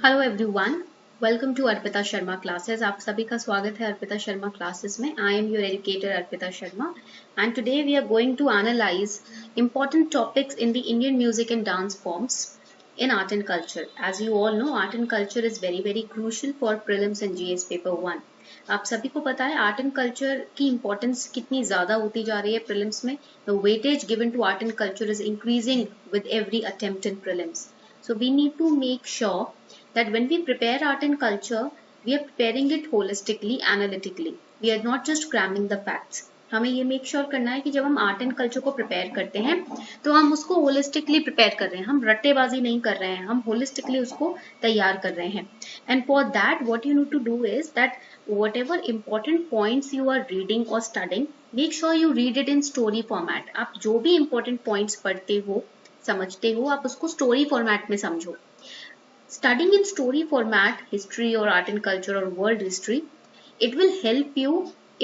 Hello everyone, welcome to Arpita Sharma classes. आप सभी का स्वागत है अर्पिता शर्मा क्लासेस में। I am your educator Arpita Sharma and today we are going to analyse important topics in the Indian music and dance forms in art and culture. As you all know, art and culture is very crucial for prelims and GS paper 1. आप सभी को पता है art and culture की importance कितनी ज्यादा होती जा रही है प्रीलिम्स में. The weightage given to art and culture is increasing with every attempt in prelims. So we need to make sure that when we prepare art and culture, we are preparing it holistically, analytically. We are not just cramming the facts. हमें ये make sure करना है कि जब हम art and culture को prepare करते हैं तो हम उसको होलिस्टिकली प्रिपेयर कर रहे हैं. हम रट्टेबाजी नहीं कर रहे हैं, हम होलिस्टिकली उसको तैयार कर रहे हैं. And for that what you need to do is that whatever important points you are reading or studying, make sure you read it in story format. आप जो भी important points पढ़ते हो, समझते हो, आप उसको story format में समझो. Studying in story format, history or art and culture or world history, it will help you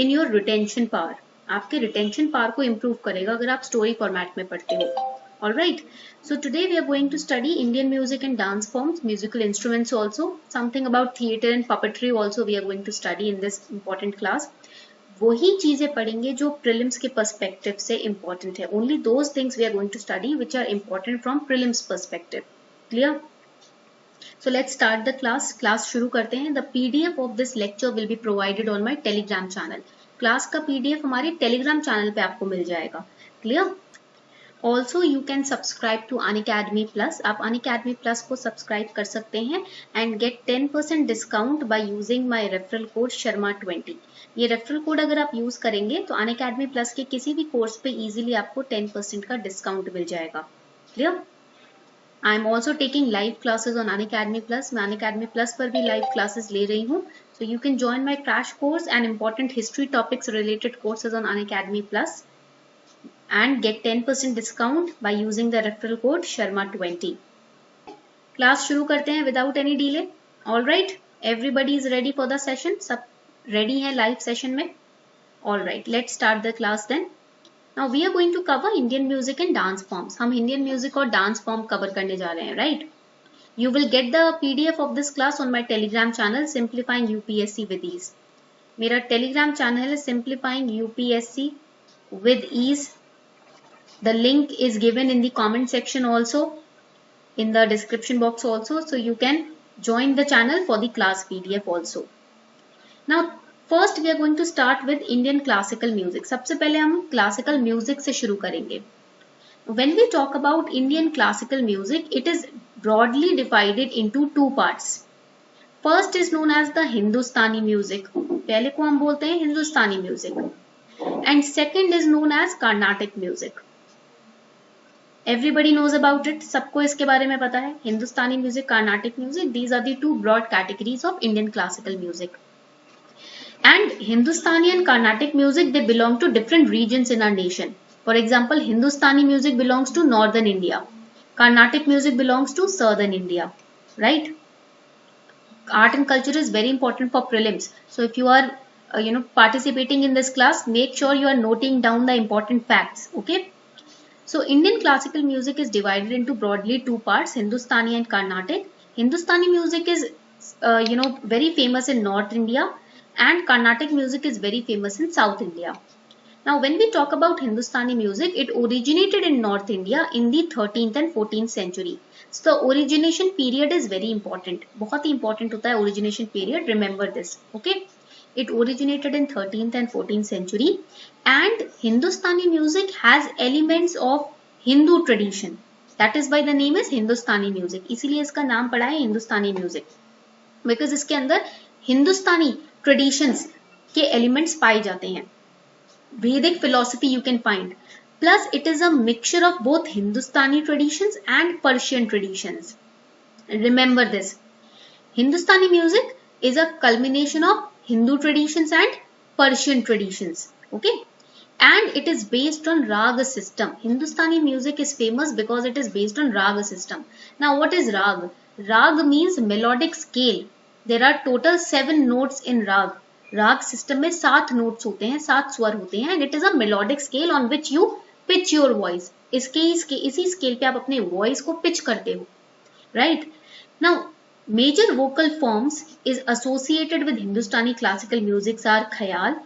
in your retention power. आपके retention power को improve करेगा अगर आप story format में पढ़ते हो. Alright, so today we are going to study Indian music and dance forms, musical instruments also, something about theatre and puppetry also we are going to study in this important class. वही चीजें पढ़ेंगे जो prelims के perspective से important है. Only those things we are going to study which are important from prelims perspective. Clear? So let's start the class. Class शुरू करते हैं. The PDF of this lecture will be provided on my Telegram channel. Class का PDF हमारे Telegram channel पे आपको मिल जाएगा. Clear? Also you can subscribe to Unacademy Plus. आप Unacademy Plus को subscribe कर सकते हैं and get 10% discount by using my referral code Sharma20. ये referral code अगर आप use करेंगे तो Unacademy Plus के किसी भी कोर्स पे easily आपको 10% का discount मिल जाएगा. Clear? I am also taking live classes on Unacademy Plus. मैं Unacademy Plus पर भी live classes ले रही हूँ. So you can join my crash course and important history topics related courses on Unacademy Plus and get 10% discount by using the referral code Sharma20. Class शुरू करते हैं without any delay. All right, everybody is ready for the session. सब ready हैं live session में. All right, let's start the class then. Now we are going to cover Indian music and dance forms. हम Indian music और dance form cover करने जा रहे हैं, right? You will get the PDF of this class on my Telegram channel Simplifying UPSC with Ease. मेरा Telegram channel है Simplifying UPSC with Ease. The link is given in the comment section also, in the description box also, so you can join the channel for the class PDF also. Now first we are going to start with Indian classical music. सबसे पहले हम classical music से शुरू करेंगे. When we talk about Indian classical music, it is broadly divided into two parts. First is known as the Hindustani music. पहले को हम बोलते हैं Hindustani music. And second is known as Carnatic music. Everybody knows about it. सबको इसके बारे में पता है. Hindustani music, Carnatic music. These are the two broad categories of Indian classical music. And Hindustani and Carnatic music, they belong to different regions in our nation. For example, Hindustani music belongs to northern India. Carnatic music belongs to southern India. Right? Art and culture is very important for prelims. So if you are participating in this class, make sure you are noting down the important facts. Okay? So Indian classical music is divided into broadly two parts, Hindustani and Carnatic. Hindustani music is very famous in North India and Carnatic music is very famous in South India. Now when we talk about Hindustani music, it originated in North India in the 13th and 14th century. So the origination period is very important. बहुत ही important होता है origination period. Remember this. Okay? It originated in 13th and 14th century and Hindustani music has elements of Hindu tradition. That is why the name is Hindustani music. इसीलिए इसका नाम पड़ा है Hindustani music. Because इसके अंदर Hindustani traditions के elements पाए जाते हैं. Vedic philosophy you can find. Plus it is a mixture of both Hindustani traditions and Persian traditions. Remember this. Hindustani music is a culmination of Hindu traditions and Persian traditions. Okay? And it is based on raga system. Hindustani music is famous because it is based on raga system. Now what is rag? Rag means melodic scale. There are total 7 notes in rag. राग system में 7 notes होते हैं, 7 स्वर होते हैं and it is a melodic scale on which you pitch your voice. इसी scale पे आप अपने वॉइस को पिच करते हो. Right? Now Major vocal forms is associated with Hindustani classical music are Khayal,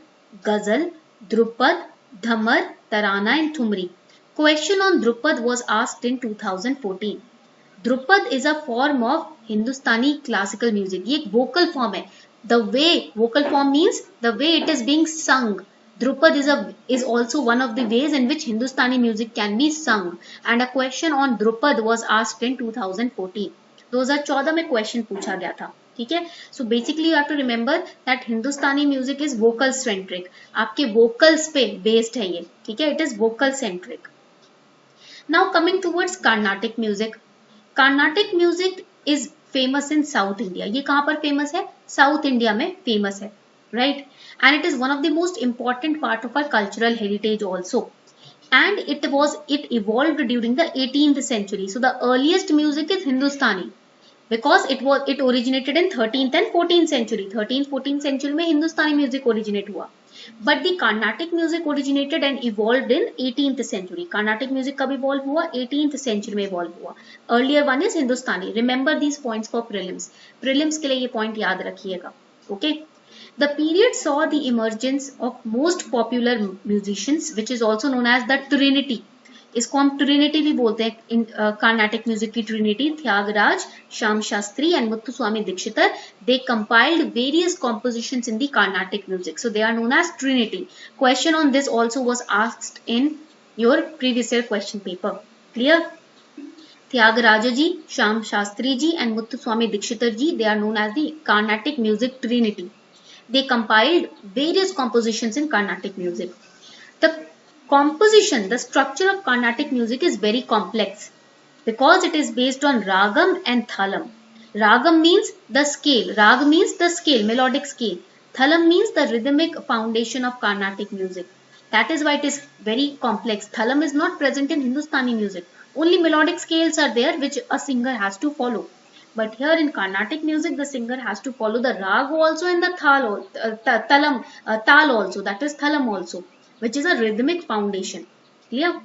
Ghazal, Drupad, Dhamar, Tarana and Thumri. Question on Drupad was asked in 2014. Drupad is a form of Hindustani classical music. ये एक vocal form है. The way vocal form means the way it is being sung. Drupad is also one of the ways in which Hindustani music can be sung. And a question on Drupad was asked in 2014. 2014 में question पूछा गया था. ठीक है. So basically you have to remember that Hindustani music is vocal centric. आपके vocals पे based है ये. ठीक है. It is vocal centric. Now coming towards Carnatic music. Carnatic music is famous in south India. ये कहां पर फेमस है? साउथ इंडिया में फेमस है. Right. And it is one of the most important part of our cultural heritage also. And it evolved during the 18th century. So the earliest music is Hindustani because it originated in 13th and 14th century. 13th 14th century में Hindustani music originate हुआ. But the Carnatic music originated and evolved in 18th century. Carnatic music कब evolve हुआ? 18th century में evolve हुआ. Earlier one is Hindustani. Remember these points for prelims. Prelims के लिए ये point याद रखिएगा. Okay. The period saw the emergence of most popular musicians, which is also known as the Trinity. इसको हम Trinity भी बोलते हैं. In Carnatic music की Trinity, Thyagaraja, Shyam Shastri and Muthuswami Dikshitar, they compiled various compositions in the Carnatic music. So they are known as Trinity. Question on this also was asked in your previous year question paper. Clear? Thyagaraja ji, Shyam Shastri ji and Muthuswami Dikshitar ji, they are known as the Carnatic music Trinity. They compiled various compositions in Carnatic music. The composition, the structure of Carnatic music is very complex because it is based on ragam and thalam. Ragam means the scale. Rag means the scale, melodic scale. Thalam means the rhythmic foundation of Carnatic music. That is why it is very complex. Thalam is not present in Hindustani music. Only melodic scales are there which a singer has to follow. But here in Carnatic music, the singer has to follow the rag also and the tal also. That is thalam also, which is a rhythmic foundation. Clear?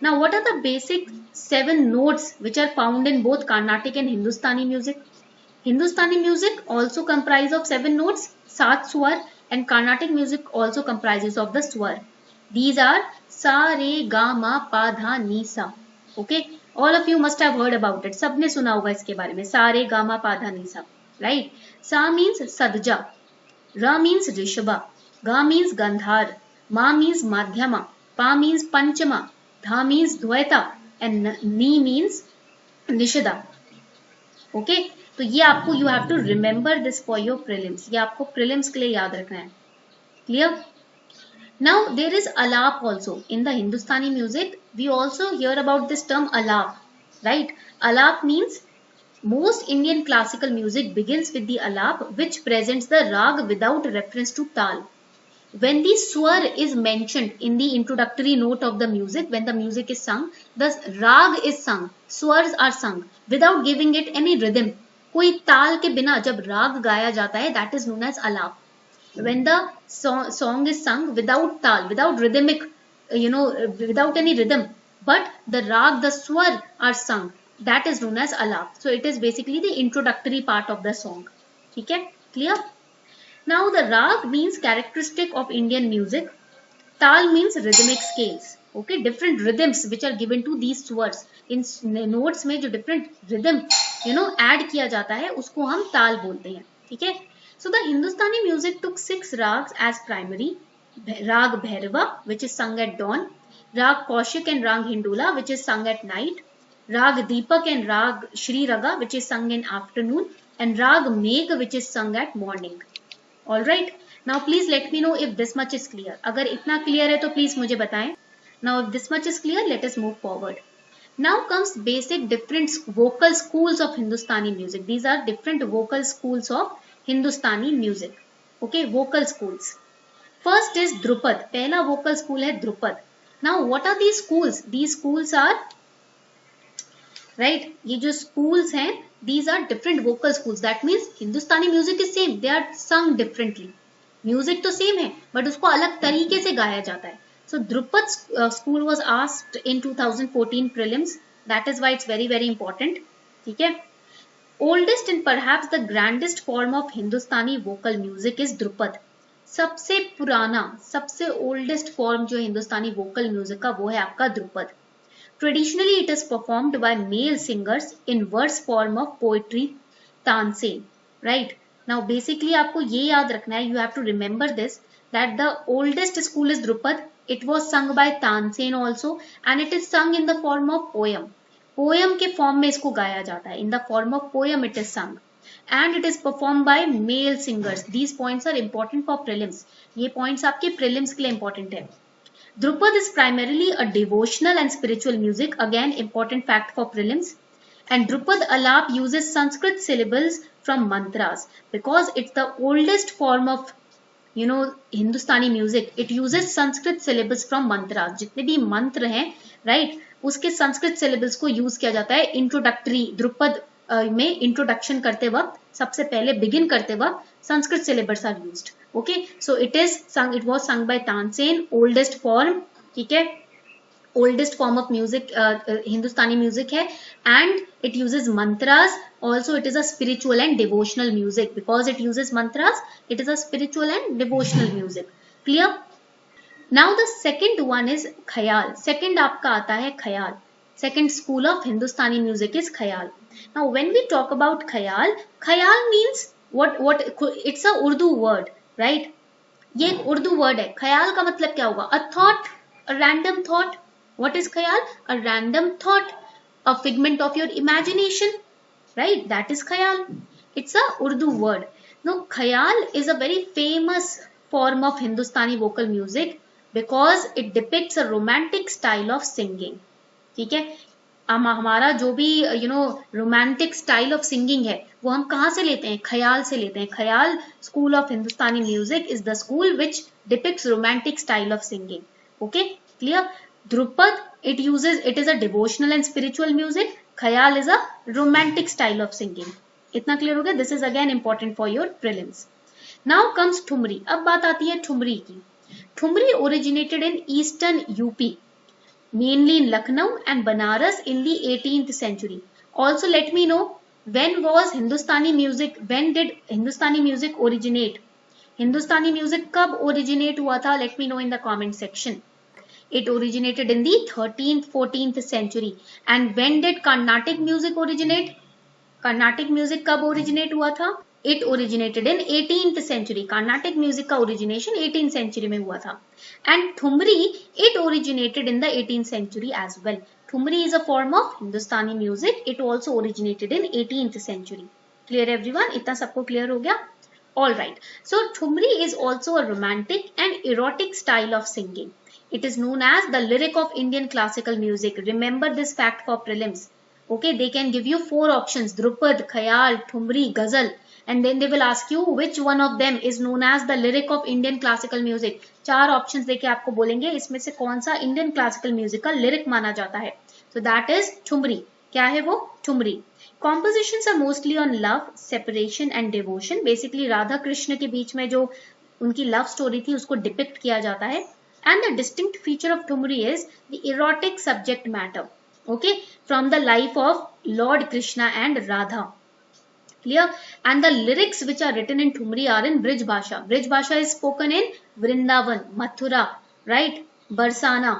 Now, what are the basic 7 notes which are found in both Carnatic and Hindustani music? Hindustani music also comprises of 7 notes, 7 swar, and Carnatic music also comprises of the swar. These are sa, re, ga, ma, pa, dha, ni, sa. Okay. All of you must have heard about it. सबने सुना होगा इसके बारे में. सा रे गा मा पा धा नी सा. Right? Sa means sadja. Ra means rishabha. Ga means gandhar. Ma means madhyama. Pa means panchama. Dha means dvaita. And ni means nishada. Okay? तो ये आपको you have to remember this for your prelims. ये आपको prelims के लिए याद रखना है. Clear? Now there is alap also in the Hindustani music. We also hear about this term alap, right? Alap means most Indian classical music begins with the alap, which presents the rag without reference to tal. When the swar is mentioned in the introductory note of the music, when the music is sung, the rag is sung, swars are sung without giving it any rhythm. कोई ताल के बिना जब राग गाया जाता है, that is known as alap. When the song is sung without tal, without rhythmic, without any rhythm, but the rag, the swar are sung, that is known as alap. So it is basically the introductory part of the song. Okay, clear? Now the rag means characteristic of Indian music. Tal means rhythmic scales. Okay, different rhythms which are given to these swars. In notes में जो different rhythm add किया जाता है, उसको हम ताल बोलते हैं. ठीक है? So the Hindustani music took 6 rags as primary. Rag Bhairava, which is sung at dawn. Rag Kaushik and Rag Hindula, which is sung at night. Rag Deepak and Rag Shri Raga, which is sung in afternoon. And Rag Megh, which is sung at morning. Alright. Now please let me know if this much is clear. अगर इतना clear है तो please मुझे बताएं. Now if this much is clear, let us move forward. Now comes basic different vocal schools of Hindustani music. These are different vocal schools of Hindustani music. Okay, vocal schools. First is Drupad. पहला vocal school है Drupad. Now what are these schools? These schools are, right, ये जो schools हैं, these are different vocal schools. That means Hindustani music is same. They are sung differently. Music तो same है, but उसको अलग तरीके से गाया जाता है. So Drupad school was asked in 2014 prelims. That is why it's very, very important. ठीक है? Oldest and perhaps the grandest form of Hindustani vocal music is Drupad. सबसे पुराना, सबसे oldest form जो हिंदुस्तानी vocal music का वो है आपका Dhrupad. Traditionally, it is performed by male singers in verse form of poetry, Tansen. Right? Now, basically आपको ये याद रखना है. You have to remember this that the oldest school is Drupad. It was sung by Tansen also, and it is sung in the form of poem. Poem के form में इसको गाया जाता है. In the form of poem it is sung and it is perform by male singers. These points are important for prelims. ये points आपके prelims के लिए इंपॉर्टेंट है. Dhrupad is primarily a devotional and spiritual music. Again important fact for prelims. And Dhrupad alap uses Sanskrit syllables from mantras because it's the oldest form of Hindustani music. It uses Sanskrit syllabus from mantras. जितने भी मंत्र हैं right उसके Sanskrit syllabus को use किया जाता है introductory. Dhrupad में इंट्रोडक्शन करते वक्त सबसे पहले बिगिन करते वक्त Sanskrit syllabus are used. Okay so it was sung by Tansen. Oldest form. ठीक है oldest form of music Hindustani music है and it uses mantras. Also it is a spiritual and devotional music. Because it uses mantras, it is a spiritual and devotional music. Clear? Now the second one is khayal. Second आपका आता है khayal. Second school of Hindustani music is khayal. Now when we talk about khayal, khayal means what it's a Urdu word, right? ये एक Urdu word है. khayal का मतलब क्या होगा? A thought, a random thought. What is khayal? A random thought, a figment of your imagination. Right, that is khayal. It's a Urdu word. Now, khayal is a very famous form of Hindustani vocal music because it depicts a romantic style of singing. ठीक है हमारा जो भी romantic style of singing है वो हम कहाँ से लेते हैं? khayal से लेते हैं. khayal school of Hindustani music is the school which depicts romantic style of singing. Okay, clear? Drupad, it is a devotional and spiritual music. khayal is a romantic style of singing. इतना clear हो गया? This is again important for your prelims. Now comes thumri. अब बात आती है ठुमरी की. Thumri originated in eastern UP mainly in Lucknow and Banaras in the 18th century. Also let me no when was Hindustani music, when did Hindustani music originate? Hindustani music कब originate हुआ था? Late me know in the comment section. It originated in the 13th 14th century. And when did Carnatic music originate? Carnatic music कब originate हुआ था? It originated in 18th century. Carnatic music का origination 18th century में हुआ था. And Thumri, it originated in the 18th century as well. Thumri is a form of Hindustani music. It also originated in 18th century. Clear everyone? इतना सबको clear हो गया? Alright. So Thumri is also a romantic and erotic style of singing. It is known as the lyric of Indian classical music. Remember this fact for prelims. Okay, they can give you 4 options: Drupad, Khayal, Thumri, Ghazal, and then they will ask you which one of them is known as the lyric of Indian classical music. 4 options देके आपको बोलेंगे इसमें से कौन सा Indian classical music का lyric माना जाता है. So that is Thumri. क्या है वो? Thumri. Compositions are mostly on love, separation and devotion. Basically Radha Krishna के बीच में जो उनकी love story थी उसको depict किया जाता है. And the distinct feature of Thumri is the erotic subject matter, okay, from the life of Lord Krishna and Radha. Clear? And the lyrics which are written in Thumri are in Brij Bhasha. Brij Bhasha is spoken in Vrindavan, Mathura, right? Barsana.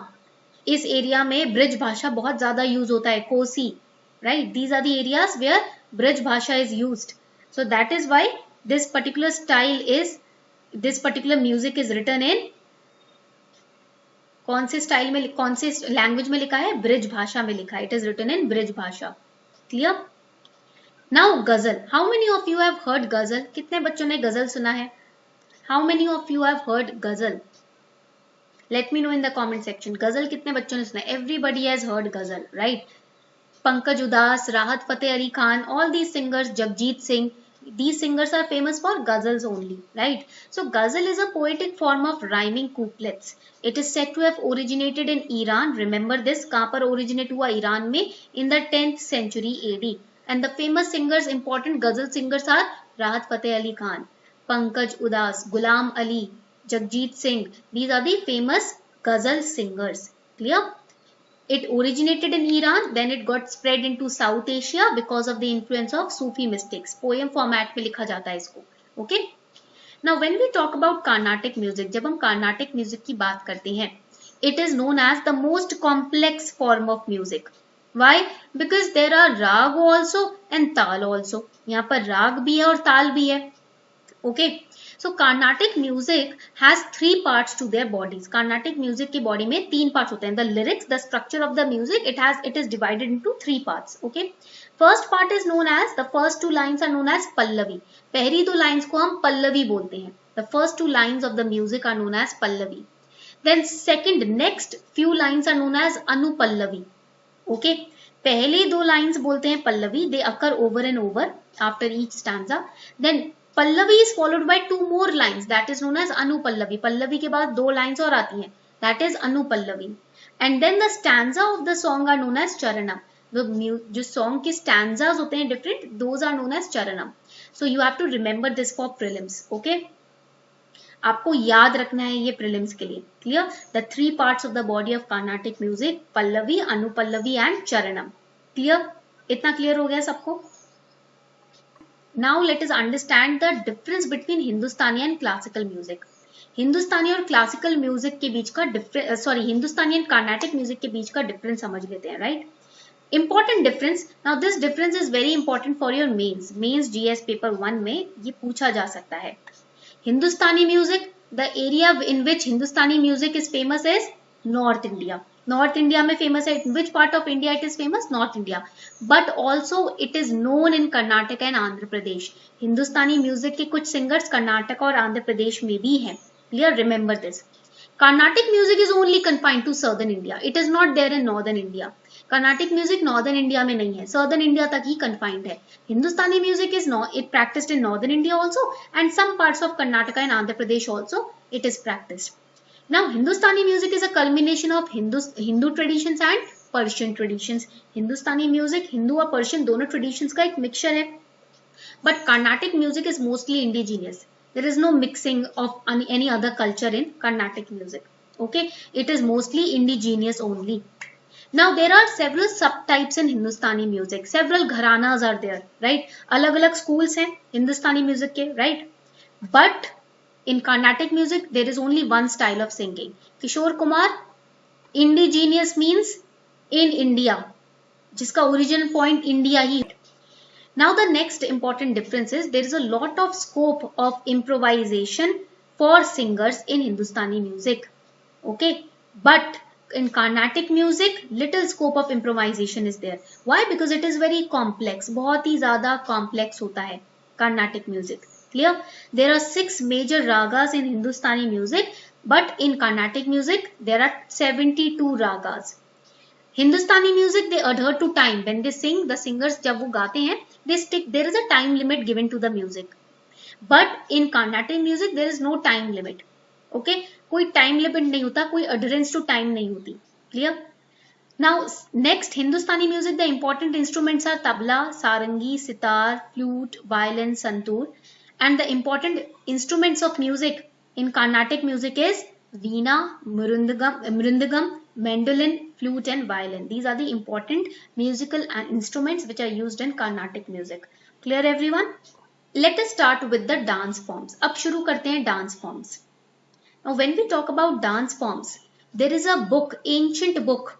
इस area में bridge भाषा बहुत ज्यादा use होता है. Kosi, right? These are the areas where Brij Bhasha is used. So that is why this particular music is written in कौन से style में, कौन से लैंग्वेज में लिखा है? ब्रिज भाषा में लिखा है. It is written in Braj Bhasha. Clear? Now ghazal. How many of you have heard ghazal? कितने बच्चों ने गजल सुना है? How many of you have heard ghazal? Let me know in the comment section. Ghazal कितने बच्चों ने सुना है? Everybody has heard ghazal, right? Pankaj Udhas, Rahat Fateh Ali Khan, all these singers, Jagjit Singh, these singers are famous for ghazals only, right? So ghazal is a poetic form of rhyming couplets. It is said to have originated in Iran. Remember this, कहाँ पर originate हुआ? Iran में, in the 10th century AD. And the famous singers, important ghazal singers are Rahat Fateh Ali Khan, Pankaj Udas, Ghulam Ali, Jagjit Singh. These are the famous ghazal singers. Clear? It originated in Iran, then it got spread into South Asia because of the influence of Sufi mystics. Poem format में लिखा जाता है इसको. Okay? Now when we talk about Carnatic music, जब हम Carnatic music की बात करते हैं, it is known as the most complex form of music. Why? Because there are rag also and tal also. यहाँ पर राग भी है और ताल भी है. Okay? So Carnatic music has 3 parts to their bodies. Carnatic music की body में 3 parts होते हैं. The lyrics, the structure of the music, it is divided into 3 parts. Okay. First part is known as, the first 2 lines are known as Pallavi. पहली 2 lines को हम Pallavi बोलते हैं. The first 2 lines of the music are known as Pallavi. Then next few lines are known as Anupallavi. Okay. पहले 2 lines बोलते हैं Pallavi. They occur over and over after each stanza. Then Pallavi is followed by 2 more lines, that is known as Anupallavi. Pallavi के बाद 2 lines और आती हैं, that is Anupallavi. And then the stanza of the song are known as Charanam. जो song के stanzas होते हैं different, those are known as Charanam. So you have to remember this for prelims, okay? आपको याद रखना है ये prelims के लिए. Clear? The 3 parts of the body of Carnatic music, Pallavi, Anupallavi and Charanam. Clear? इतना clear हो गया सबको? Now let us understand the difference between Hindustani and classical music. हिंदुस्तानी और क्लासिकल म्यूजिक के बीच का difference, Hindustani and Carnatic music के बीच का डिफरेंस समझ लेते हैं, right? Important difference. Now this difference is very important for your mains GS paper 1 में ये पूछा जा सकता है. Hindustani music, the area in which Hindustani music is famous is north India. North India में फेमस है. Which part of India it is famous? North India. But also it is known in Karnataka and Andhra Pradesh. Hindustani music के कुछ singers Karnataka और आंध्र प्रदेश में भी हैं. Clear? Remember this. Carnatic music is only confined to southern India. It is not there in northern India. Carnatic music northern India में नहीं है, southern India तक ही कन्फाइंड है. Hindustani music is it practised in northern India also and some parts of Karnataka and Andhra Pradesh also it is practised. Now, Hindustani music is a culmination of Hindu traditions and Persian traditions. Hindustani music, Hindu और Persian दोनों traditions का एक mixture है. But Carnatic music is mostly indigenous. There is no mixing of any other culture in Carnatic music. Okay, it is mostly indigenous only. Now, there are several subtypes in Hindustani music. Several gharanas are there, right? अलग-अलग schools हैं Hindustani music के, right? But in Carnatic music, there is only one style of singing. Kishore Kumar, indigenous means in India, जिसका origin point India he. Now the next important difference is there is a lot of scope of improvisation for singers in Hindustani music. Okay, but in Carnatic music, little scope of improvisation is there. Why? Because it is very complex. बहुत ही ज़्यादा complex होता है Carnatic music. Clear? There are 6 major ragas in Hindustani music, but in Carnatic music there are 72 ragas. Hindustani music, they adhere to time. When they sing, the singers जब वो गाते हैं, they stick. There is a time limit given to the music. But in Carnatic music there is no time limit. Okay? कोई time limit नहीं होता, कोई adherence to time नहीं होती. Clear? Now next, Hindustani music, the important instruments are tabla, sarangi, sitar, flute, violin, santoor. And the important instruments of music in Carnatic music is veena, mrindagam, mandolin, flute and violin. These are the important musical instruments which are used in Carnatic music. Clear everyone? Let us start with the dance forms. अब शुरू करते हैं dance forms. Now when we talk about dance forms, there is a book, ancient book,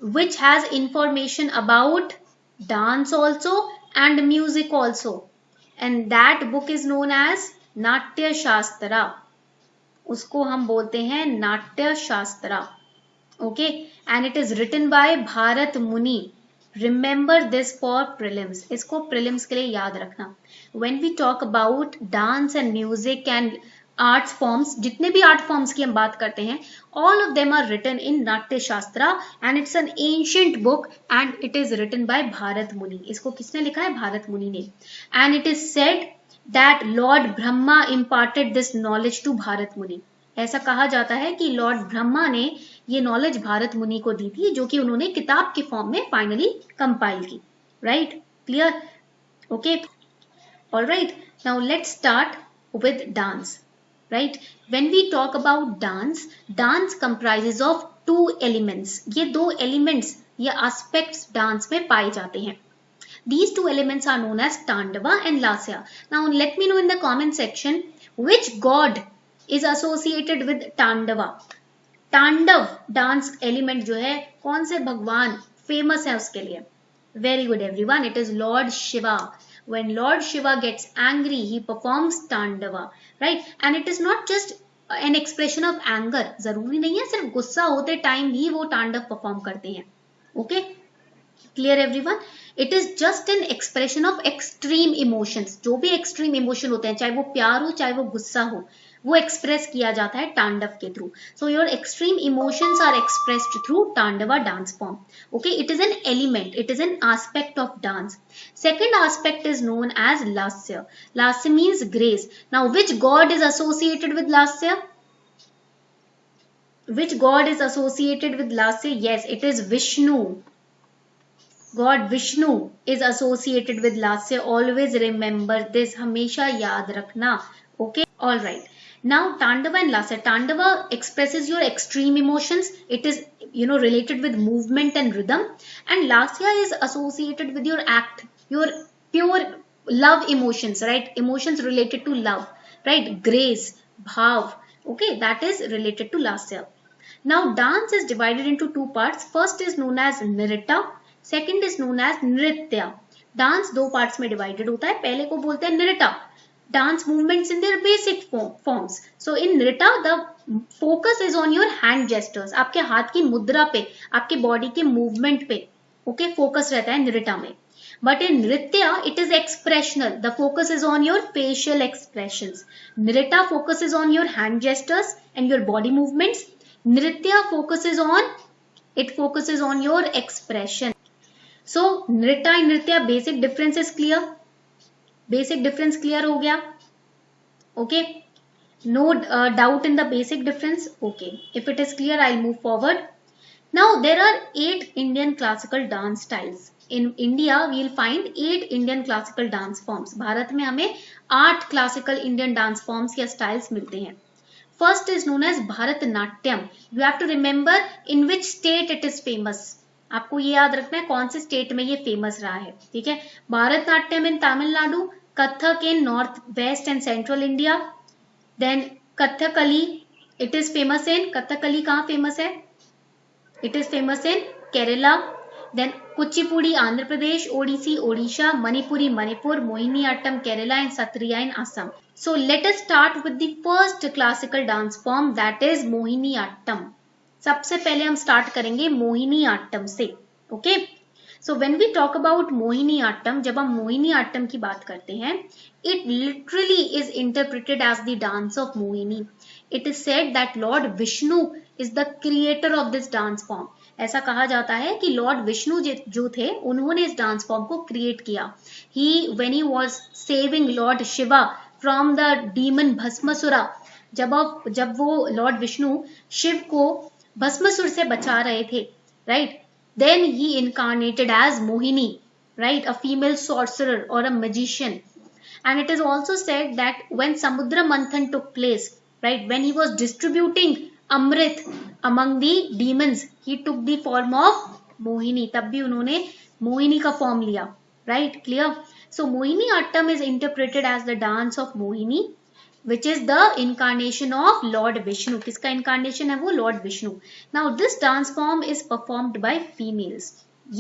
which has information about dance also and music also. And that book is known as नाट्य शास्त्रा. उसको हम बोलते हैं नाट्य शास्त्रा. Okay, and it is written by Bharat मुनि. Remember this for prelims. इसको prelims के लिए याद रखना. When we talk about dance and music and arts forms, जितने भी art forms की हम बात करते हैं, all of them are written in नाट्य शास्त्रा and it's an ancient book and it is written by Bharat मुनि. इसको किसने लिखा है? भारत मुनि ने. And it is said that Lord Brahma imparted this knowledge to Bharat मुनि. ऐसा कहा जाता है कि लॉर्ड ब्रह्मा ने ये नॉलेज भारत मुनि को दी थी, जो कि उन्होंने किताब के फॉर्म में फाइनली कंपाइल की. Right? Clear? Okay, alright. Now let's start with dance. Right? When we talk about dance, dance comprises of 2 elements, ये 2 एलिमेंट्स या एस्पेक्ट्स डांस में पाए जाते हैं. These 2 elements are known as Tandava and Lasya. Now let me know in the comment section which god is associated with Tandava. तांडव dance element जो है कौन से भगवान फेमस है उसके लिए? Very good everyone, it is Lord Shiva. When Lord Shiva gets angry, he performs Tandava, right? And it is not just an expression of anger. जरूरी नहीं है सिर्फ गुस्सा होते टाइम ही वो तांडव परफॉर्म करते हैं. Okay? Clear everyone? It is just an expression of extreme emotions. जो भी extreme emotion होते हैं, चाहे वो प्यार हो चाहे वो गुस्सा हो, वो एक्सप्रेस किया जाता है तांडव के through. So your extreme emotions are expressed through Tandava dance form. Okay, it is an element, it is an aspect of dance. Second aspect is known as Lasya. Lasya means grace. Now which god is associated with Lasya? Which god is associated with Lasya? Yes, it is Vishnu. God Vishnu is associated with Lasya. Always remember this. हमेशा याद रखना. Okay. All right. Now Tandava and Lasya. Tandava expresses your extreme emotions. It is related with movement and rhythm. And Lasya is associated with your act, your pure love emotions, right? Emotions related to love, right? Grace, bhav. Okay, that is related to Lasya. Now dance is divided into 2 parts. First is known as Nritta. Second is known as Nritya. Dance 2 parts में divided होता है. पहले को बोलते हैं Nritya, dance movements in their basic forms. So in Nritya the focus is on your hand gestures. आपके हाथ की मुद्रा पे, आपके बॉडी के मूवमेंट पे ओके फोकस रहता है नृत्य में. But in Nritya it is expressional. The focus is on your facial expressions. Nritya focus is on your hand gestures and your body movements. Nritya focuses on your expression. So Nritya and Nritya basic difference is clear. Basic difference clear हो गया. Okay, no doubt in the basic difference. Okay, if it is clear I will move forward. Now there are 8 Indian classical dance styles. In India we will find 8 Indian classical dance forms. Bharat में हमें 8 classical Indian dance forms या styles मिलते हैं. First is known as Bharatanatyam. You have to remember in which state it is famous. आपको ये याद रखना है कौन से स्टेट में ये फेमस रहा है. ठीक है, Bharatanatyam in Tamil Nadu, Kathak in north west and central India. Then Kathakali, it is famous in, Kathakali कहाँ फेमस है? It is famous in Kerala. Then Kuchipudi Andhra Pradesh, Odissi Odisha, Manipuri Manipur, Mohiniyattam Kerala and Sattriya in Assam. So let us start with the first classical dance form, that is Mohiniyattam. सबसे पहले हम start करेंगे मोहिनीअट्टम से. Okay, so when we talk about Mohiniyattam, जब हम मोहिनीअट्टम की बात करते हैं, it literally is interpreted as the dance of Mohini. It is said that lord Vishnu is the creator of this dance form. ऐसा कहा जाता है कि लॉर्ड विष्णु जो थे उन्होंने इस डांस फॉर्म को क्रिएट किया. When he was saving lord Shiva from the demon Bhasmasura, जब वो लॉर्ड विष्णु शिव को भस्मासुर से बचा रहे थे, right, then he incarnated as Mohini, right, a female sorcerer और a magician. And it is also said that when Samudra Manthan took place, right, when he was distributing amrit among the demons, he took the form of Mohini. तब भी उन्होंने मोहिनी का form लिया. Right, clear? So Mohiniyattam is interpreted as the dance of Mohini, which is the incarnation of Lord Vishnu. किसका incarnation है वो? Lord Vishnu. Now this dance form is performed by females.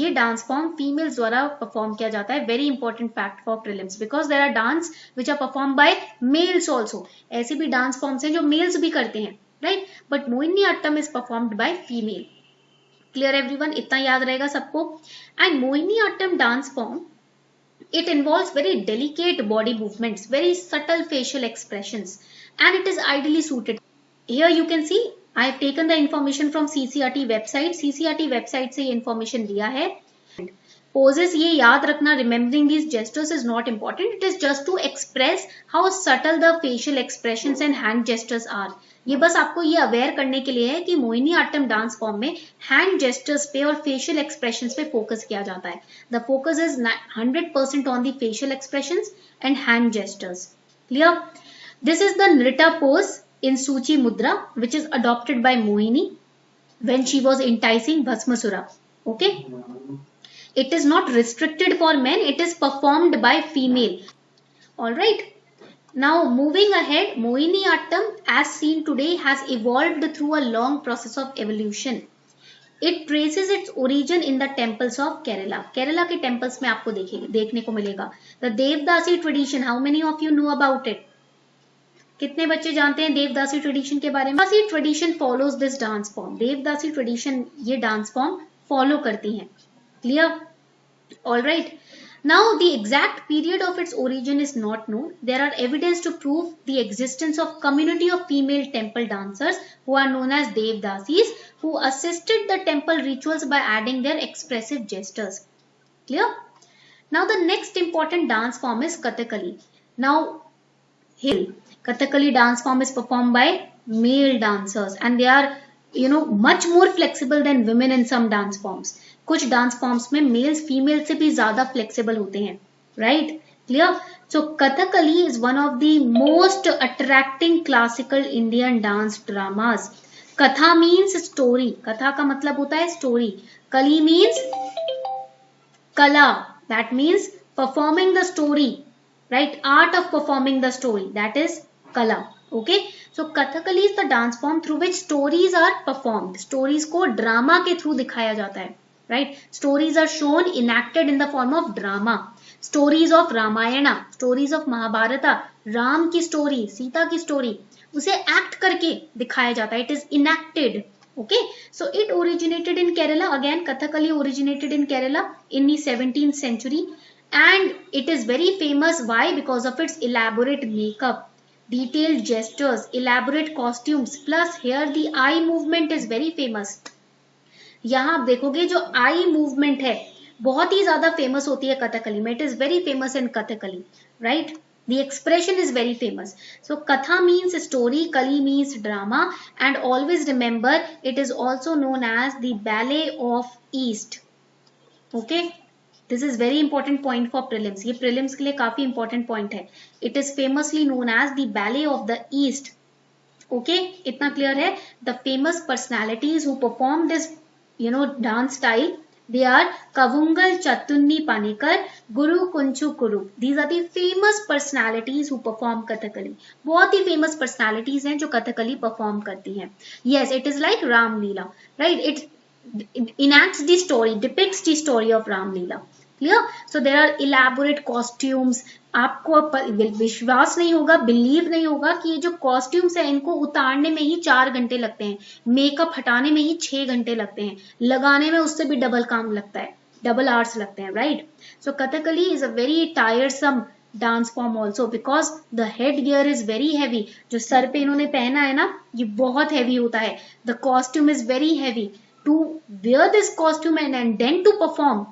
ये dance form females द्वारा perform किया जाता है. Very important fact for prelims, because there are dance which are performed by males also. ऐसे भी dance forms हैं जो males भी करते हैं, right? But Mohiniyattam is performed by female. Clear everyone? इतना याद रहेगा सबको. And Mohiniyattam dance form, it involves very delicate body movements, very subtle facial expressions, and it is ideally suited. Here you can see I have taken the information from CCRT website. CCRT website से ये information लिया है. Poses ये याद रखना, remembering these gestures is not important. It is just to express how subtle the facial expressions and hand gestures are. ये बस आपको ये अवेयर करने के लिए है कि मोहिनीअट्टम डांस फॉर्म में हैंड जेस्टर्स पे और फेशियल एक्सप्रेशंस पे फोकस किया जाता है. The focus is 100% on the facial expressions and hand gestures. Clear? This is the नृत्य पोज इन सूची मुद्रा, which is adopted by Mohini. when she was enticing Bhasmasura. Okay, it is not restricted for men, it is performed by female. All right. Now moving ahead, Mohiniyattam as seen today has evolved through a long process of evolution. It traces its origin in the temples of Kerala. Kerala के temples में आपको देखने को मिलेगा. The Devdasi tradition, how many of you know about it? कितने बच्चे जानते हैं देवदासी ट्रेडिशन के बारे में? Devadasi tradition follows this dance form. Devadasi tradition ये डांस फॉर्म फॉलो करती हैं. Clear? All right. Now the exact period of its origin is not known. There are evidence to prove the existence of community of female temple dancers who are known as Devdasis, who assisted the temple rituals by adding their expressive gestures. Clear? Now the next important dance form is Kathakali. Now here Kathakali dance form is performed by male dancers and they are much more flexible than women in some dance forms. कुछ dance forms में males female से भी ज्यादा flexible होते हैं. Right? Clear? So Kathakali is one of the most attracting classical Indian dance dramas. Katha means story. कथा का मतलब होता है story. Kali means kala. That means performing the story. Right? Art of performing the story, that is kala. Okay, so Kathakali is the dance form through which stories are performed. Stories को drama के through दिखाया जाता है. Right? Stories are shown enacted in the form of drama. Stories of Ramayana, stories of Mahabharata, Ram की story, Sita की story, उसे act करके दिखाया जाता है. It is enacted. Okay? So it originated in Kerala. Again, Kathakali originated in Kerala in the 17th century. And it is very famous. Why? Because of its elaborate makeup, detailed gestures, elaborate costumes. Plus here the eye movement is very famous. यहाँ आप देखोगे जो eye movement है बहुत ही ज्यादा famous होती है कथकली में. It is very famous in Kathakali. Right? The expression is very famous. So katha means story, kali means drama. And always remember it is also known as the ballet of east. Okay, this is very important point for prelims. ये prelims के लिए काफी important point है. It is famously known as the ballet of the east. Okay, इतना clear है? The famous personalities who perform this dance style, they are Kavungal Chatunni Panikar, Guru Kunchu Kuru. These are the famous personalities who perform Kathakali. बहुत ही famous personalities हैं जो Kathakali perform करती हैं. Yes, it is like Ram Leela, right? It enacts the story, depicts the story of Ram Leela. Clear? So there are elaborate costumes. आपको विश्वास नहीं होगा, believe नहीं होगा कि ये जो कॉस्ट्यूम्स है इनको उतारने में ही 4 घंटे लगते हैं, मेकअप हटाने में ही 6 घंटे लगते हैं, लगाने में उससे भी डबल काम लगता है, डबल आवर्स लगते हैं. Right? So Kathakali is a very टायरसम dance form also because the head gear is very heavy. जो सर पे इन्होंने पहना है ना ये बहुत हैवी होता है. The costume is very heavy. To wear this costume and then to perform,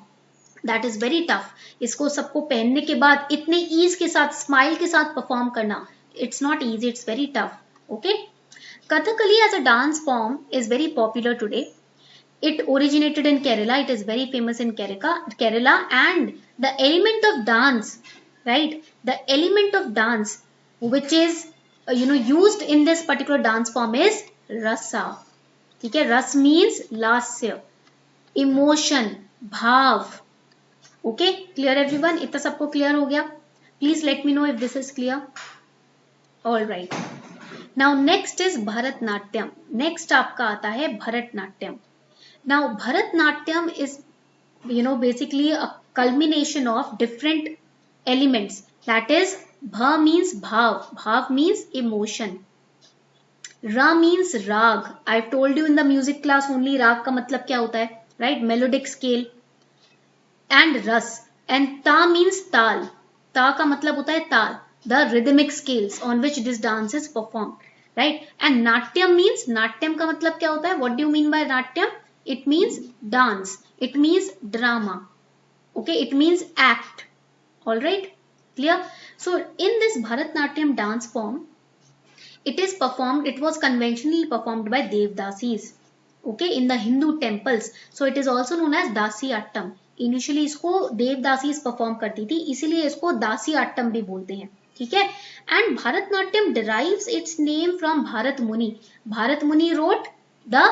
that is very tough. इसको सबको पहनने के बाद इतने ईज के साथ, स्माइल के साथ परफॉर्म करना, it's not easy, it's very tough. Okay, Kathakali as a dance form is very popular today. It originated in Kerala. It is very famous in Kerala, and the element of dance, right? The element of dance which is used in this particular dance form is rasa. ठीक है? रस means लास्य, emotion, भाव. Okay, clear everyone? इतना सबको clear हो गया? Please let me know if this is clear. All right. Now next is Bharatanatyam. Next आपका आता है Bharatanatyam. Now Bharatnatyam is basically a culmination of different elements. That is, bha means bhav, bhav means emotion, ra means rag. I've told you in the music class only rag का मतलब क्या होता है, right? Melodic scale. And ras, and ta means tal. Ta का मतलब होता है ताल, the rhythmic scales on which this dance is performed, right? And natyam means, natyam का मतलब क्या होता है? What do you mean by natyam? It means dance. It means drama. Okay, it means act. All right, clear? So in this Bharatnatyam dance form, it is performed, it was conventionally performed by Devdasis. Okay, in the Hindu temples. So it is also known as Dasi Attam. Initially इसको Devdasis perform करती थी, इसीलिए इसको दासी आट्टम भी बोलते हैं. ठीक है? And Bharatnatyam derives its name from Bharat Muni. Bharat Muni wrote the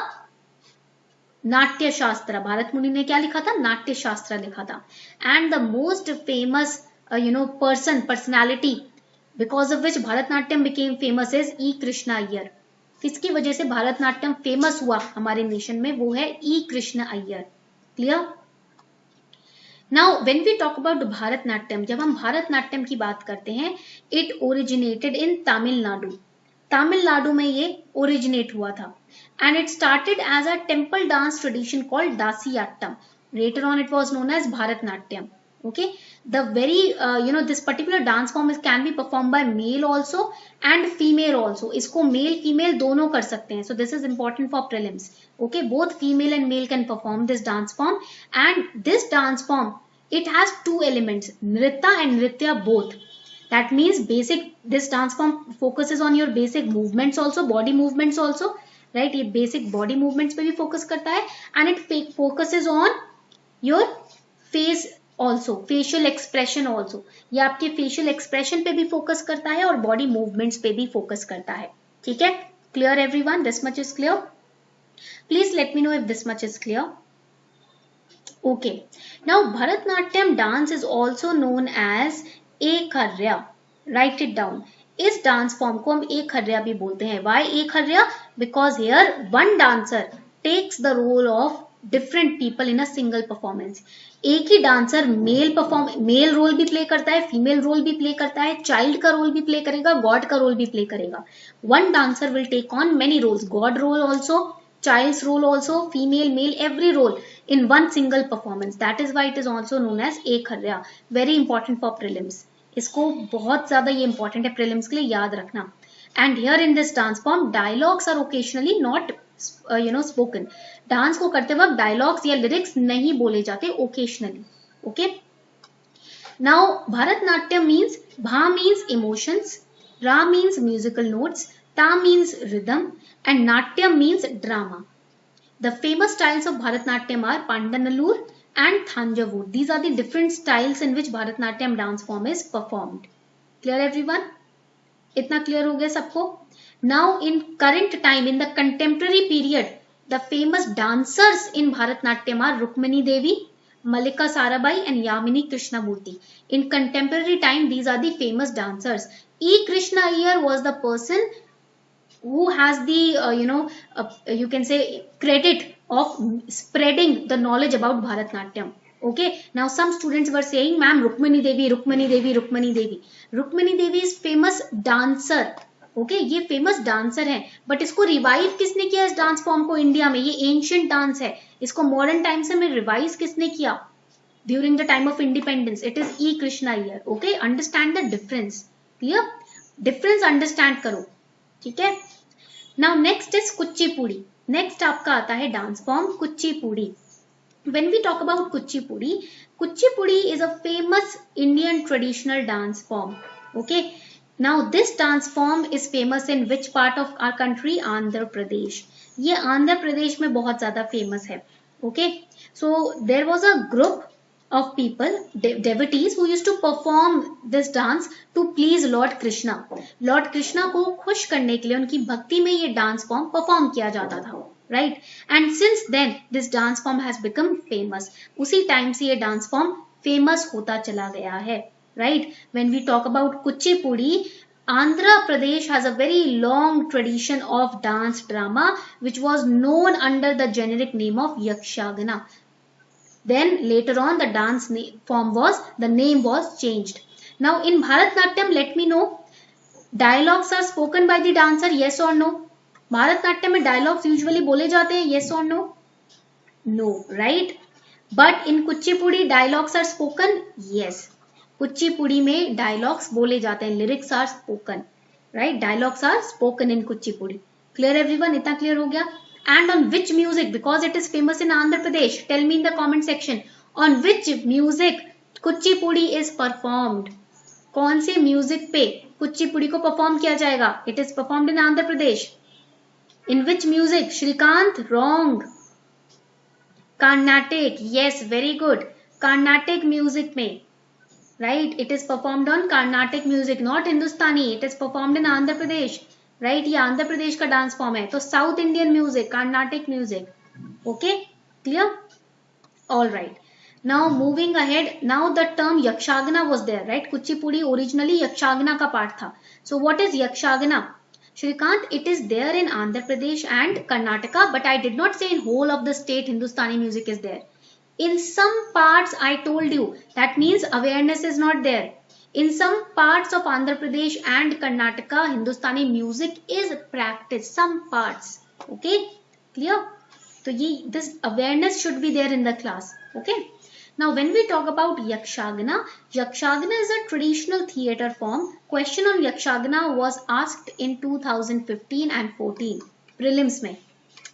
नाट्य शास्त्र, भारत मुनि ने क्या लिखा था? नाट्य शास्त्र लिखा था. And the most famous personality because of which Bharatanatyam became famous is E Krishna Iyer. किसकी वजह से भरतनाट्यम फेमस हुआ हमारे नेशन में? वो है E Krishna Iyer. Clear? Now when we talk about Bharatanatyam, जब हम भारतनाट्यम की बात करते हैं, it originated in Tamil Nadu. Tamil Nadu में ये ओरिजिनेट हुआ था. And it started as a temple dance tradition called Dasiyattam. Later on it was known as Bharatanatyam. Okay, the very this particular dance form can be performed by male also and female also. इसको male female दोनों कर सकते हैं. So this is important for prelims. Okay, both female and male can perform this dance form. And this dance form, it has two elements, nritta and nritya both. That means basic, this dance form focuses on your basic movements also, body movements also, right? ये basic body movements पे भी focus करता है. And it focuses on your face also, facial expression also. ये आपके facial expression पे भी focus करता है और बॉडी मूवमेंट्स पे भी फोकस करता है. ठीक है? Clear everyone? This much is clear? Please let me know if this much is clear. Okay, now Bharatanatyam dance is also known as Ekaharya. Right it down. इस डांस फॉर्म को हम एकहर्या भी बोलते हैं. Why Ekaharya? Because here one dancer takes the role of different people in a single performance. एक ही dancer male role भी play करता है, फीमेल रोल भी प्ले करता है, चाइल्ड का रोल भी प्ले करेगा, गॉड का रोल भी प्ले करेगा. One dancer will take on many roles, god role also, child's role also, female, male, every role in one single performance. That is why it is also known as ekharya. Very important for prelims. इसको बहुत ज्यादा ये important है prelims के लिए, याद रखना. And here in this dance form, dialogues are occasionally not spoken. Dance को करते वक्त डायलॉग्स या लिरिक्स नहीं बोले जाते, occasionally. Okay? Now Bharatnatyam means, Bha means emotions, Ra means musical notes, Ta means rhythm, and Natyam means drama. The famous styles of Bharatnatyam are Pandanallur and Thanjavur. These are the different styles in which Bharatnatyam dance form is performed. Clear everyone? इतना clear हो गया सबको? Now in current time, in the contemporary period, the famous dancers in Bharatnatyam are Rukmini Devi, Mallika Sarabhai and Yamini Krishnamurti. In contemporary time, these are the famous dancers. E. Krishna Iyer was the person who has the you can say credit of spreading the knowledge about Bharatnatyam. Okay, now some students were saying, ma'am, Rukmini Devi, Rukmini Devi, Rukmini Devi. Rukmini Devi is famous dancer. Okay, ये famous dancer है, but इसको revive किसने किया इस dance form को India में? ये ancient dance है, इसको मॉडर्न टाइम से में रिवाइज किसने किया? During the time of independence. It is E Krishna Iyer. Okay, understand the difference. Clear? Difference understand करो. ठीक है? Now next is Kuchipudi. Next आपका आता है dance form Kuchipudi. When we talk about Kuchipudi, Kuchipudi is a famous Indian traditional dance form. Okay, now this dance form is famous in which part of our country? Andhra Pradesh. ये आंध्र प्रदेश में बहुत ज्यादा famous है. Okay, so there was a group of people, devotees, who used to perform this dance to please Lord Krishna. Lord Krishna को खुश करने के लिए उनकी भक्ति में ये डांस फॉर्म परफॉर्म किया जाता था. Right, and since then this dance form has become famous. उसी टाइम से ये डांस फॉर्म फेमस होता चला गया है. Right, when we talk about Kuchipudi, Andhra Pradesh has a very long tradition of dance drama which was known under the generic name of Yakshagana. Then later on the dance the name was changed. Now in Bharatnatyam, let me know, dialogues are spoken by the dancer, yes or no? Bharatanatyam में dialogues usually बोले जाते हैं, yes or no? No, right? But in Kuchipudi dialogues are spoken, yes. Kuchipudi में dialogues बोले जाते हैं, lyrics are spoken, right? Dialogues are spoken in Kuchipudi. Clear everyone? इतना clear हो गया? And on which music, because it is famous in Andhra Pradesh, tell me in the comment section, on which music Kuchipudi is performed? कौन से music पे कुचिपुड़ी को perform किया जाएगा? It is performed in Andhra Pradesh. In which music? Shrikant, wrong. Carnatic, yes, very good. Carnatic music में, right? It is performed on Carnatic music, not Hindustani. It is performed in Andhra Pradesh, right? ये आंध्र प्रदेश का dance form है. तो south Indian music, Carnatic music. Okay? Clear? All right. Now moving ahead, now the term Yakshagana was there, right? Kuchipudi originally Yakshagana ka part tha. So what is Yakshagana? Shrikant, it is there in Andhra Pradesh and Karnataka, but I did not say in whole of the state Hindustani music is there. In some parts, I told you, that means awareness is not there. In some parts of Andhra Pradesh and Karnataka, Hindustani music is practiced. Some parts. Okay? Clear? So this awareness should be there in the class. Okay? Now when we talk about Yakshagana, Yakshagana is a traditional theatre form. Question on Yakshagana was asked in 2015 and 14 prelims mein.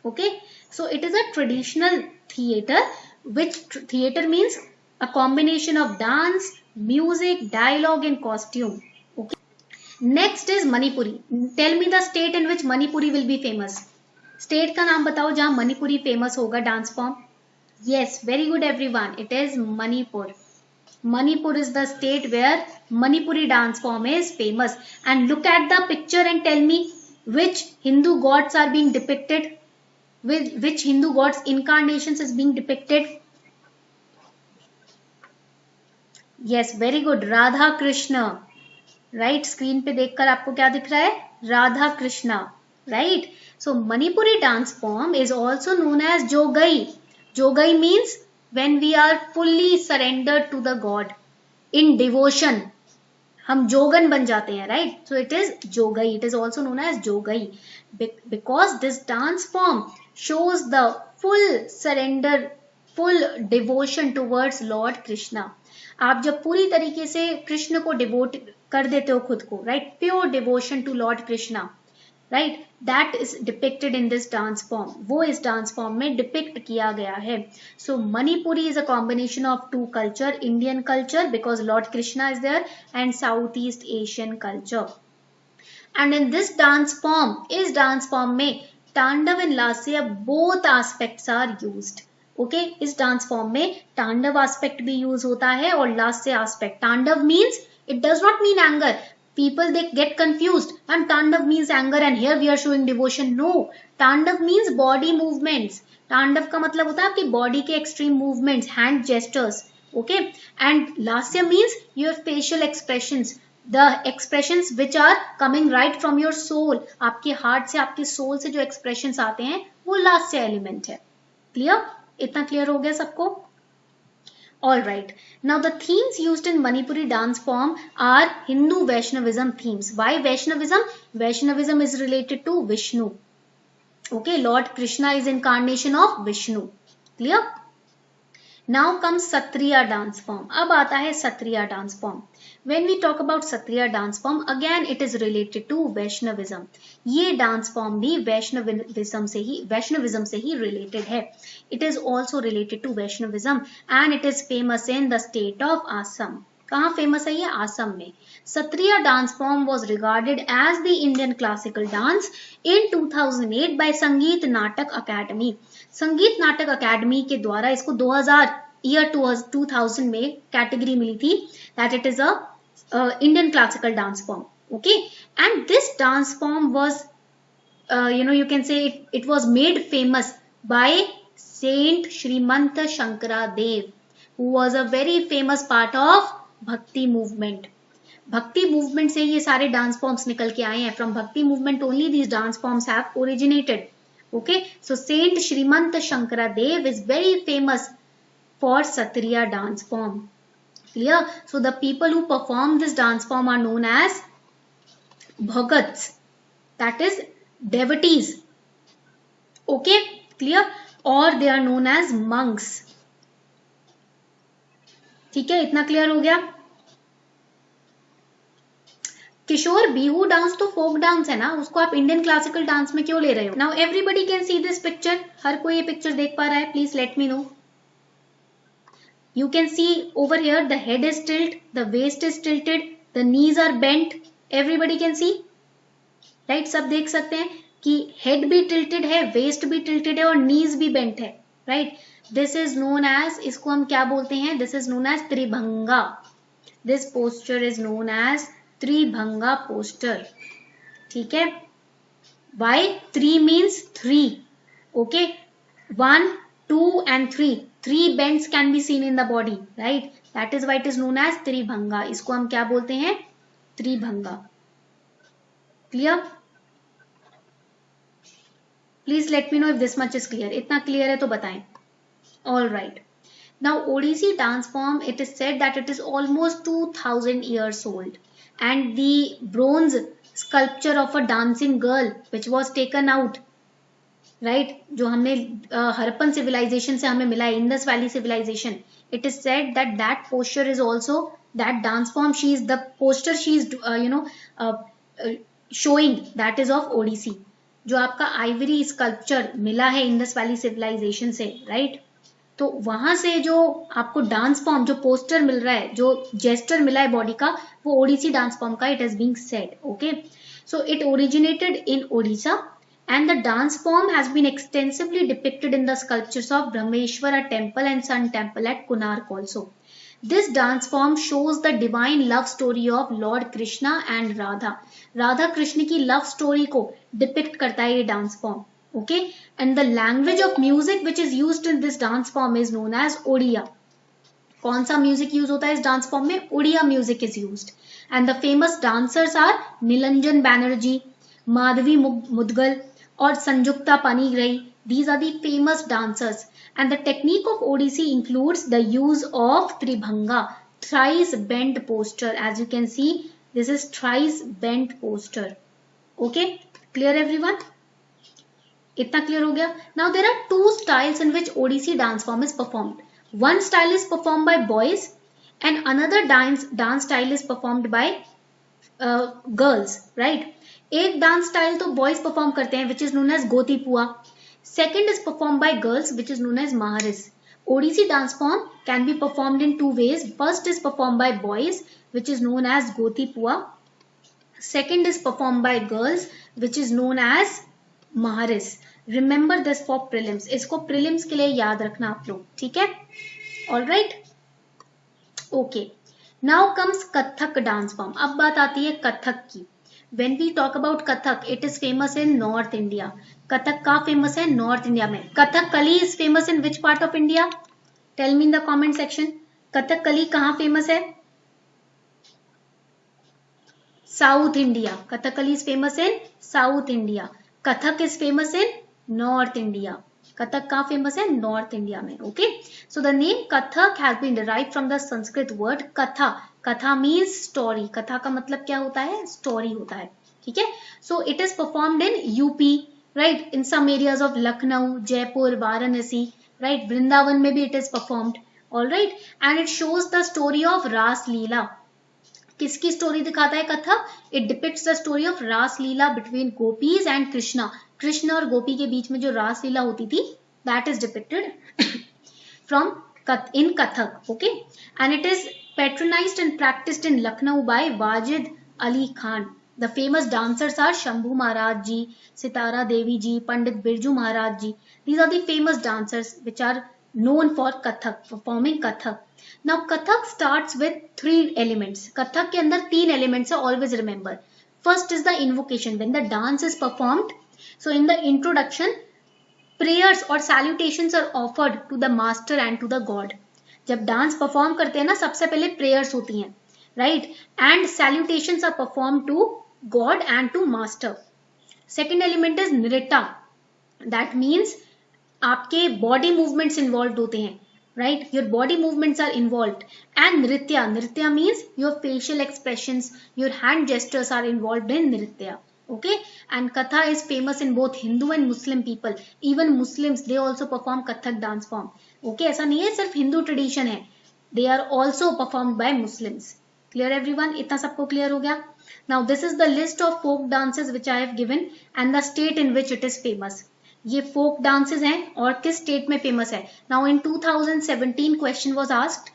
Okay? So it is a traditional theatre, which theatre means a combination of dance, music, dialogue and costume. Okay? Next is Manipuri. Tell me the state in which Manipuri will be famous. State का नाम बताओ जहाँ Manipuri famous होगा dance form. Yes, very good everyone. It is Manipur. Manipur is the state where Manipuri dance form is famous. And look at the picture and tell me which Hindu gods are being depicted. With which Hindu gods incarnations is being depicted. Yes, very good. Radha Krishna. Right, screen पे देखकर आपको क्या दिख रहा है? Radha Krishna. Right. So Manipuri dance form is also known as Jogai. Jogai means when we are fully surrendered to the God in devotion. हम जोगन बन जाते हैं, right? So it is Jogai. It is also known as Jogai because this dance form shows the full surrender, full devotion towards Lord Krishna. आप जब पूरी तरीके से कृष्ण को डिवोट कर देते हो खुद को, right? Pure devotion to Lord Krishna. Right, that is depicted in this dance form. वो इस dance form में depict किया गया है. So Manipuri is a combination of two culture, Indian culture because Lord Krishna is there and Southeast Asian culture. And in this dance form, इस dance form में Tandav and Lasya both aspects are used. Okay, इस dance form में Tandav aspect भी use होता है और Lasya aspect. Tandav means it does not mean anger. People they get confused and Tandav means anger and here we are showing devotion. No, Tandav means body movements. Tandav का मतलब होता है आपकी body के extreme movements, hand gestures. Okay, and Lasya means your facial expressions, the expressions which are coming right from your soul. आपके heart से आपके soul से जो expressions आते हैं वो Lasya element है. Clear? इतना clear हो गया सबको? Alright, now the themes used in Manipuri dance form are Hindu Vaishnavism themes. Why Vaishnavism? Vaishnavism is related to Vishnu. Okay, Lord Krishna is incarnation of Vishnu. Clear? Now comes Satriya dance form. अब आता है Satriya dance form. When we talk about Satriya dance form, again it is related to Vaishnavism. ये dance form भी Vaishnavism से ही related है. It is also related to Vaishnavism and it is famous in the state of Assam. कहाँ famous है ये? Assam में. Satriya dance form was regarded as the Indian classical dance in 2008 by Sangeet Natak Academy. संगीत नाटक academy के द्वारा इसको 2000 में कैटेगरी मिली थी that it is a Indian classical dance form. Okay, and this dance form was you can say it was made famous by Saint Shrimant Shankara Dev, who was a very famous part of Bhakti movement. भक्ति movement से ये सारे dance forms निकल के आए हैं. From भक्ति movement only these dance forms have originated. Okay, so Saint Shrimant Shankara Dev is very famous for Satriya dance form. Clear? So the people who perform this dance form are known as Bhagats, that is devotees. Okay, clear? Or they are known as monks. ठीक है, इतना clear हो गया? किशोर, Bihu dance तो फोक dance है ना, उसको आप इंडियन क्लासिकल डांस में क्यों ले रहे हो? Now everybody can see this picture. हर कोई ये पिक्चर देख पा रहा है? Please let me know. You can see over here the head is tilt, the waist is tilted, the knees are bent. Everybody can see, right? सब देख सकते हैं कि हेड भी टिल्टेड है, वेस्ट भी टिल्टेड है और नीज भी बेंट है, right? This is known as, इसको हम क्या बोलते हैं? This is known as Tribhanga. This posture is known as Tribhanga posture. ठीक है? Why? 3 means 3. Okay, 1 2 and 3, 3 bends can be seen in the body, right? That is why it is known as Tribhanga. इसको हम क्या बोलते हैं? Tribhanga. Clear? Please let me know if this much is clear. इतना clear है तो बताएं. All right. Now Odissi dance form, it is said that it is almost 2000 years old, and the bronze sculpture of a dancing girl which was taken out, right, जो हमने Harappan civilization से हमें मिला है, Indus Valley civilization, it is said that that posture is also, that dance form, she is the poster she is showing, that is of Odissi. जो आपका ivory sculpture मिला है Indus Valley civilization से, right, तो वहां से जो आपको डांस फॉर्म, जो पोस्टर मिल रहा है, जो जेस्टर मिला है बॉडी का, वो ओडिसी डांस फॉर्म का, it has being said. Okay, so it originated in Odisha and the dance form has been extensively depicted in the sculptures of Brahmeshwara temple and Sun temple at Konark also. This dance form shows the divine love story of Lord Krishna and Radha. Radha Krishna की love story को depict करता है ये dance form. Okay, and the language of music which is used in this dance form is known as Odia. कौन सा music use होता है इस डांस फॉर्म में? Odia music is used. And the famous dancers are Nilanjan Banerjee, Madhavi Mudgal और Sanjukta Panigrahi. These are the famous dancers. And the technique of Odissi includes the use of Tribhanga, thrice bent posture. As you can see, this is thrice bent posture. Okay, clear everyone? इतना clear हो गया. Now there are two styles in which Odissi dance form is performed. One style is performed by boys and another dance style is performed by girls, right? एक dance style तो boys perform करते हैं which is known as Gotipua. Second is performed by girls which is known as महारिस. Odissi dance form can be performed in two ways. First is performed by boys which is known as Gotipua. Second is performed by girls which is known as महारिस. Remember this for prelims. इसको prelims के लिए याद रखना आप लोग, ठीक है? All right. Okay. Now comes Kathak dance form. अब बात आती है कथक की. When we talk about Kathak, it is famous in North India. Kathak कहाँ famous है? North India में. Kathakali is famous in which part of India? Tell me in the comment section. Kathakali कहाँ famous है? South India. Kathakali is famous in South India. Kathak is famous in North India. Kathak कहाँ famous है? North India में. Okay. So the name Kathak has been derived from the Sanskrit word Katha. कथा means story. कथा का मतलब क्या होता है? स्टोरी होता है, ठीक है? So it is performed in UP, right, in some areas of Lucknow, Jaipur, Varanasi, right, Vrindavan में भी it is performed. Alright, and it shows the story of Raas Leela. किसकी स्टोरी दिखाता है Katha? It depicts the story of Raas Leela between gopis and Krishna. Krishna और गोपी के बीच में जो रास लीला होती थी, that is depicted from in Kathak. Okay, and it is patronized and practiced in Lucknow by Wajid Ali Khan. The famous dancers are Shambhu Maharaj ji, Sitara Devi ji, Pandit Birju Maharaj ji. These are the famous dancers which are known for Kathak, performing Kathak. Now Kathak starts with 3 elements. Kathak के अंदर 3 elements है, always remember. First is the invocation. When the dance is performed, so in the introduction, prayers और salutations are offered to the master and to the god. जब dance perform करते हैं ना, सबसे पहले प्रेयर्स होती हैं, right, and salutations are perform to god and to master. Second element is nritya. That means आपके बॉडी मूवमेंट्स इन्वॉल्व होते हैं, right, your body movements are involve. And nritya, nritya means your facial expressions, your hand gestures are involve in nritya. Okay, and Katha is famous in both Hindu and Muslim people. Even Muslims, they also perform Kathak dance form. Okay, ऐसा नहीं है सिर्फ Hindu tradition है, they are also performed by Muslims. Clear everyone? इतना सबको clear हो गया? Now this is the list of folk dances which I have given and the state in which it is famous. ये folk dances हैं और किस state में famous है. Now in 2017 question was asked,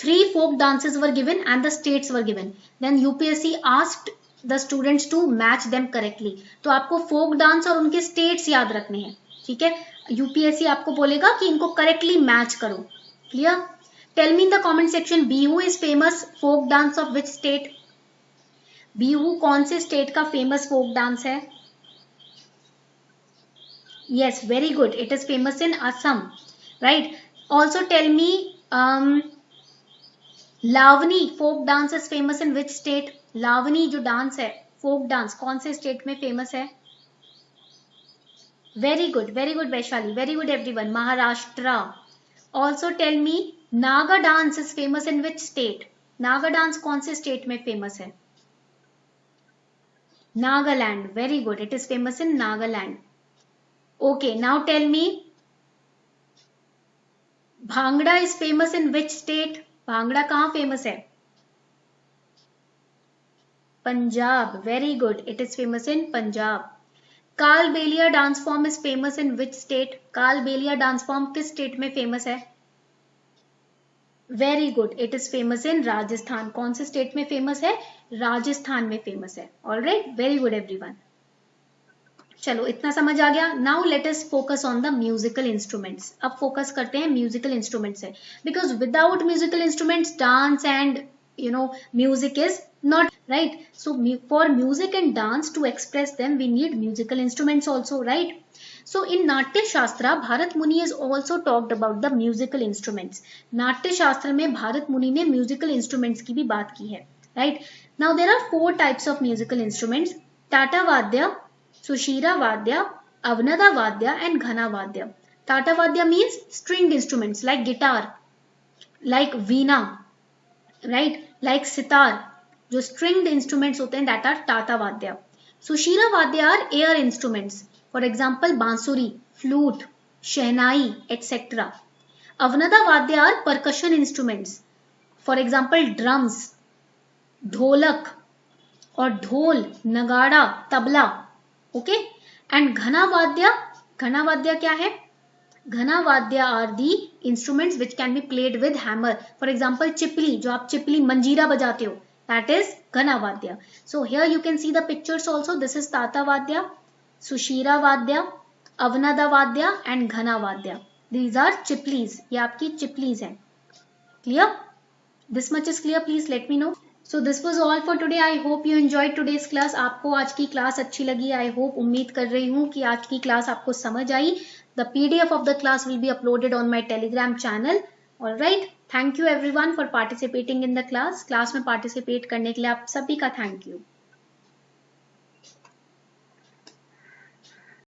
3 folk dances were given and the states were given. Then UPSC asked the students to match them correctly. तो आपको folk dance और उनके स्टेट्स याद रखने हैं, ठीक है? यूपीएससी आपको बोलेगा कि इनको करेक्टली मैच करो. Clear? Tell me in the comment section, Bihu is famous folk dance of which state? Bihu कौन से स्टेट का फेमस फोक डांस है? Yes, very good, it is famous in Assam, right? Also tell me, Lavani folk dance is famous in which state? Lavani जो dance है, folk dance, कौन से state में famous है? Very good Vaishali, very good everyone, Maharashtra. Also tell me, Naga dance is famous in which state? Naga dance कौन से state में famous है? Nagaland, very good, it is famous in Nagaland. Okay, now tell me, Bhangra is famous in which state? Bhangra कहाँ famous है? Punjab, very good, it is famous in Punjab. Kalbelia dance form is famous in which state? Kalbelia dance form किस state में famous है? Very good, it is famous इन राजस्थान. कौन से state में famous है? राजस्थान में फेमस है. Alright, very good everyone. चलो इतना समझ आ गया. Now let us focus on the musical instruments. अब फोकस करते हैं म्यूजिकल इंस्ट्रूमेंट्स से, because without musical instruments dance and music is not right. So for music and dance to express them, we need musical instruments also, right? So in Natya Shastra, Bharat Muni has also talked about the musical instruments. Natya Shastra में भारत मुनि ने musical instruments की भी बात की है, right? Now there are 4 types of musical instruments: Tata Vadya, Sushira Vadya, Avnada Vadya and Ghana Vadya. Tata Vadya means stringed instruments like guitar, like veena, right, like sitar, जो stringed instruments होते हैं, that are Tata Vadya. Sushira Vadya are air instruments, for example bansuri, flute, shehnai, etc. Avnada Vadya are percussion instruments, for example drums, dholak और ढोल, नगाड़ा, tabla. Okay, and Ghana Vadya क्या है? Ghana vadya are the instruments which can be played with hammer. For example chipli, जो आप चिपली मंजीरा बजाते हो, दैट इज घना वाद्य. So here you can see the pictures also. This is ताता वाद्य, सुशीरा वाद्य, अवनदा वाद्य एंड घना वाद्य. दीज आर चिपलीज, ये आपकी चिपलीज हैं. Clear? This much is clear? Please let me no. So this was all for today. I hope you enjoyed today's class. आपको आज की क्लास अच्छी लगी. आई होप, उम्मीद कर रही हूँ कि आज की क्लास आपको समझ आई. The PDF of the class will be uploaded on my Telegram channel. All right. Thank you everyone for participating in the class. Class में participate करने के लिए आप सभी का thank you.